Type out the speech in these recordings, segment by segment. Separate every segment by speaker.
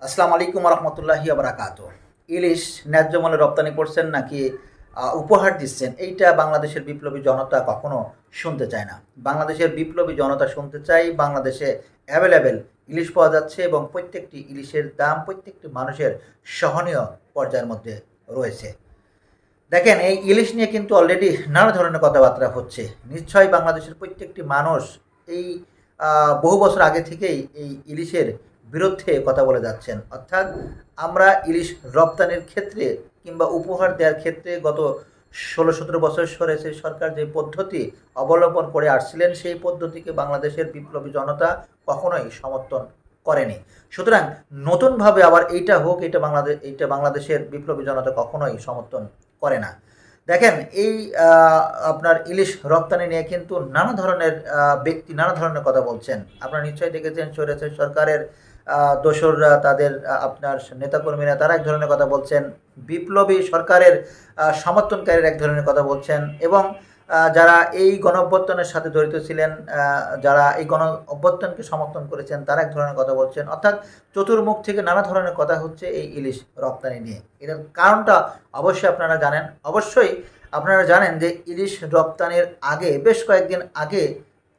Speaker 1: আসসালামু আলাইকুম রহমতুল্লাহি বারাকাতুহু। ইলিশ ন্যায্য মূল্যে রপ্তানি করছেন নাকি উপহার দিচ্ছেন, এইটা বাংলাদেশের বিপ্লবী জনতা কখনো শুনতে চায় না। বাংলাদেশের বিপ্লবী জনতা শুনতে চায় বাংলাদেশে অ্যাভেলেবেল ইলিশ পাওয়া যাচ্ছে এবং প্রত্যেকটি ইলিশের দাম প্রত্যেকটি মানুষের সহনীয় পর্যায়ের মধ্যে রয়েছে। দেখেন, এই ইলিশ নিয়ে কিন্তু অলরেডি নানা ধরনের কথাবার্তা হচ্ছে। নিশ্চয়ই বাংলাদেশের প্রত্যেকটি মানুষ এই বহু বছর আগে থেকেই এই ইলিশের বিরুদ্ধে কথা বলে যাচ্ছেন। অর্থাৎ আমরা ইলিশ রপ্তানির ক্ষেত্রে কিংবা উপহার দেওয়ার ক্ষেত্রে গত ১৬-১৭ বছর ধরে সেই সরকার যে পদ্ধতি অবলম্বন করে আসছিলেন, সেই পদ্ধতিকে বাংলাদেশের বিপ্লবী জনতা কখনোই সমর্থন করেনি। সুতরাং নতুনভাবে আবার এইটা হোক, এইটা বাংলাদেশের বিপ্লবী জনতা কখনোই সমর্থন করে না। দেখেন, এই আপনার ইলিশ রপ্তানি নিয়ে কিন্তু নানা ধরনের ব্যক্তি নানা ধরনের কথা বলছেন। আপনারা নিশ্চয়ই দেখেছেন স্বৈরাচার সরকারের দোসররা, তাদের আপনার নেতাকর্মীরা তারা এক ধরনের কথা বলছেন, বিপ্লবী সরকারের সমর্থনকারীরা এক ধরনের কথা বলছেন, এবং যারা এই গণ অভ্যুত্থানের সাথে জড়িত ছিলেন, যারা এই গণ অভ্যুত্থানকে সমর্থন করেছেন, তারা এক ধরনের কথা বলছেন। অর্থাৎ চতুর্মুখ থেকে নানা ধরনের কথা হচ্ছে এই ইলিশ রপ্তানি নিয়ে। এটার কারণটা অবশ্যই আপনারা জানেন। অবশ্যই আপনারা জানেন যে ইলিশ রপ্তানির আগে, বেশ কয়েকদিন আগে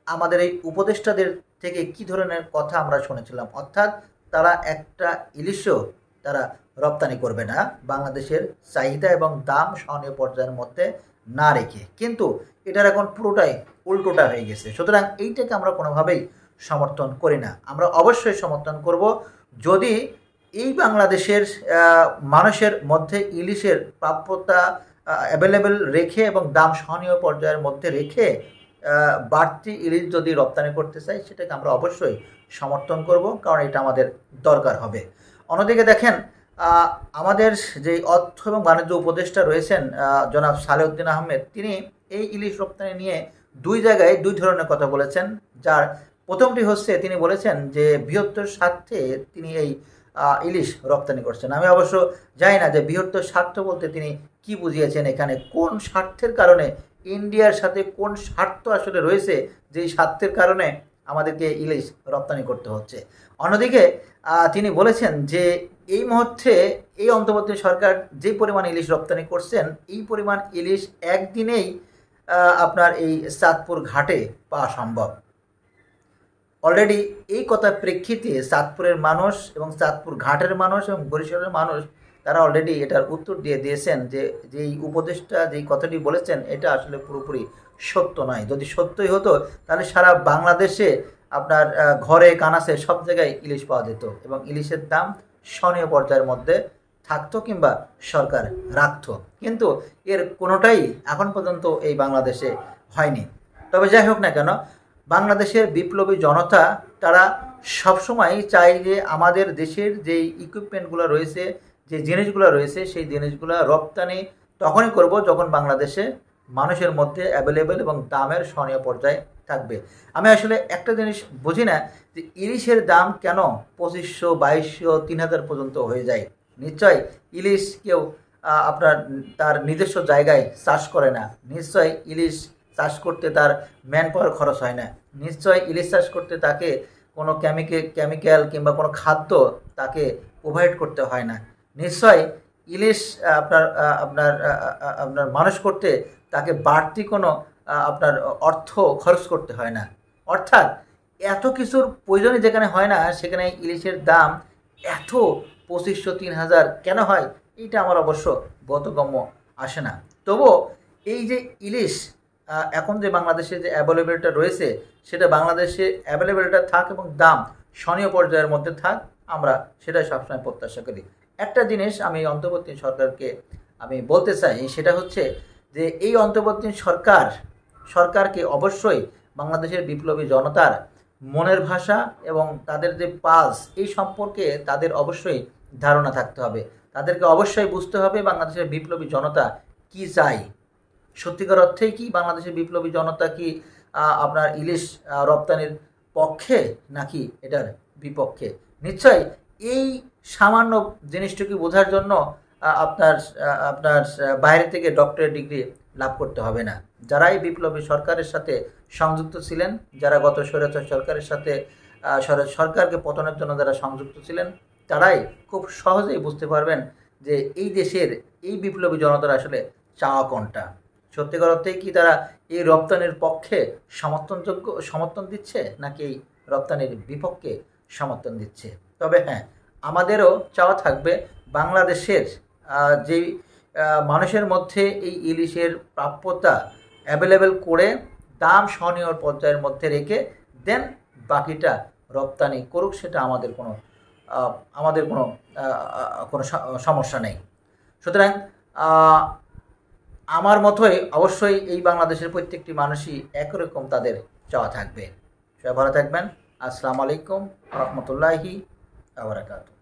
Speaker 1: আমাদের এই উপদেষ্টাদের থেকে কি ধরনের কথা আমরা শুনেছিলাম। অর্থাৎ তারা একটা ইলিশও তারা রপ্তানি করবে না বাংলাদেশের চাহিদা এবং দাম সহনীয় পর্যায়ের মধ্যে না রেখে। কিন্তু এটার এখন পুরোটাই উল্টোটা হয়ে গেছে। সুতরাং এইটাকে আমরা কোনোভাবেই সমর্থন করি না। আমরা অবশ্যই সমর্থন করব যদি এই বাংলাদেশের মানুষের মধ্যে ইলিশের প্রাপ্যতা অ্যাভেলেবেল রেখে এবং দাম সহনীয় পর্যায়ের মধ্যে রেখে বাড়তি ইলিশ যদি রপ্তানি করতে চাই, সেটাকে আমরা অবশ্যই সমর্থন করব, কারণ এটা আমাদের দরকার হবে। অন্যদিকে দেখেন, আমাদের যে অর্থ এবং বাণিজ্য উপদেষ্টা রয়েছেন জনাব সালেউদ্দিন আহমেদ, তিনি এই ইলিশ রপ্তানি নিয়ে দুই জায়গায় দুই ধরনের কথা বলেছেন। যার প্রথমটি হচ্ছে, তিনি বলেছেন যে বৃহত্তর স্বার্থে তিনি এই ইলিশ রপ্তানি করছেন। আমি অবশ্য জানি না যে বৃহত্তর স্বার্থ বলতে তিনি কি বুঝিয়েছেন, এখানে কোন স্বার্থের কারণে, ইন্ডিয়ার সাথে কোন স্বার্থ আসলে রয়েছে যেই স্বার্থের কারণে আমাদেরকে ইলিশ রপ্তানি করতে হচ্ছে। অন্যদিকে তিনি বলেছেন যে এই মুহূর্তে এই অন্তর্বর্তী সরকার যে পরিমাণ ইলিশ রপ্তানি করছেন, এই পরিমাণ ইলিশ একদিনেই আপনার এই চাঁদপুর ঘাটে পাওয়া সম্ভব। অলরেডি এই কথার প্রেক্ষিতে চাঁদপুরের মানুষ এবং চাঁদপুর ঘাটের মানুষ এবং বরিশালের মানুষ তারা অলরেডি এটার উত্তর দিয়ে দিয়েছেন যে যেই উপদেষ্টা যেই কথাটি বলেছেন, এটা আসলে পুরোপুরি সত্য নয়। যদি সত্যই হতো তাহলে সারা বাংলাদেশে আপনার ঘরে কানাসে সব জায়গায় ইলিশ পাওয়া যেত এবং ইলিশের দাম সহনীয় পর্যায়ের মধ্যে থাকতো কিংবা সরকার রাখতো। কিন্তু এর কোনোটাই এখন পর্যন্ত এই বাংলাদেশে হয়নি। তবে যাই হোক না কেন, বাংলাদেশের বিপ্লবী জনতা তারা সবসময় চায় যে আমাদের দেশের যেই ইকুইপমেন্টগুলো রয়েছে, যে জিনিসগুলো রয়েছে, সেই জিনিসগুলো রপ্তানি তখনই করব যখন বাংলাদেশে মানুষের মধ্যে অ্যাভেলেবেল এবং দামের সহনীয় পর্যায়ে থাকবে। আমি আসলে একটা জিনিস বুঝি না যে ইলিশের দাম কেন ২৫০০, ২২০০, ৩০০০ পর্যন্ত হয়ে যায়। নিশ্চয় ইলিশ কেউ আপনার তার নিজস্ব জায়গায় চাষ করে না। নিশ্চয় ইলিশ চাষ করতে তার ম্যান পাওয়ার খরচ হয় না। নিশ্চয় ইলিশ চাষ করতে তাকে কোনো কেমিক্যাল কিংবা কোনো খাদ্য তাকে প্রোভাইড করতে হয় না। নিশ্চয় ইলিশ আপনার আপনার আপনার মানুষ করতে তাকে বাড়তি কোনো আপনার অর্থ খরচ করতে হয় না। অর্থাৎ এত কিছুর প্রয়োজনই যেখানে হয় না, সেখানে ইলিশের দাম এত ২৫০০, ৩০০০ কেন হয়, এইটা আমার অবশ্য বোধগম্য আসে না। তবুও এই যে ইলিশ এখন যে বাংলাদেশে যে অ্যাভেলেবেলটা রয়েছে, সেটা বাংলাদেশে অ্যাভেলেবেলটা থাক এবং দাম সহনীয় পর্যায়ের মধ্যে থাক, আমরা সেটাই সবসময় প্রত্যাশা করি। একটা জিনিস আমি অন্তর্বর্তী সরকারকে আমি বলতে চাই, সেটা হচ্ছে যে এই অন্তর্বর্তী সরকারকে অবশ্যই বাংলাদেশের বিপ্লবী জনতার মনের ভাষা এবং তাদের যে পালস, এই সম্পর্কে তাদের অবশ্যই ধারণা থাকতে হবে। তাদেরকে অবশ্যই বুঝতে হবে বাংলাদেশের বিপ্লবী জনতা কি চায়। সত্যিকার অর্থেই কি বাংলাদেশের বিপ্লবী জনতা কি আপনার ইলিশ রপ্তানির পক্ষে নাকি এটার বিপক্ষে? নিশ্চয়ই এই সামান্য জিনিসটুকু বোঝার জন্য আপনার আপনার বাইরে থেকে ডক্টরেট ডিগ্রি লাভ করতে হবে না। যারা এই বিপ্লবী সরকারের সাথে সংযুক্ত ছিলেন, যারা গত স্বৈরাচার সরকারের সাথে সরকারকে পতনের জন্য যারা সংযুক্ত ছিলেন, তারাই খুব সহজেই বুঝতে পারবেন যে এই দেশের এই বিপ্লবী জনতার আসলে চাওয়া কোনটা। সত্যিকার অর্থেই কি তারা এই রপ্তানির পক্ষে সমর্থন দিচ্ছে, নাকি এই রপ্তানির বিপক্ষে সমর্থন দিচ্ছে। তবে হ্যাঁ, আমাদেরও চাওয়া থাকবে বাংলাদেশের যেই মানুষের মধ্যে এই ইলিশের প্রাপ্যতা অ্যাভেলেবেল করে দাম সহনীয় পর্যায়ের মধ্যে রেখে দেন বাকিটা রপ্তানি করুক, সেটা আমাদের কোনো সমস্যা নেই। সুতরাং আমার মতোই অবশ্যই এই বাংলাদেশের প্রত্যেকটি মানুষই একই রকম তাদের চাওয়া থাকবে। সবাই ভালো থাকবেন। আসসালামু আলাইকুম রহমতুল্লাহি ওয়া বারাকাতুহু।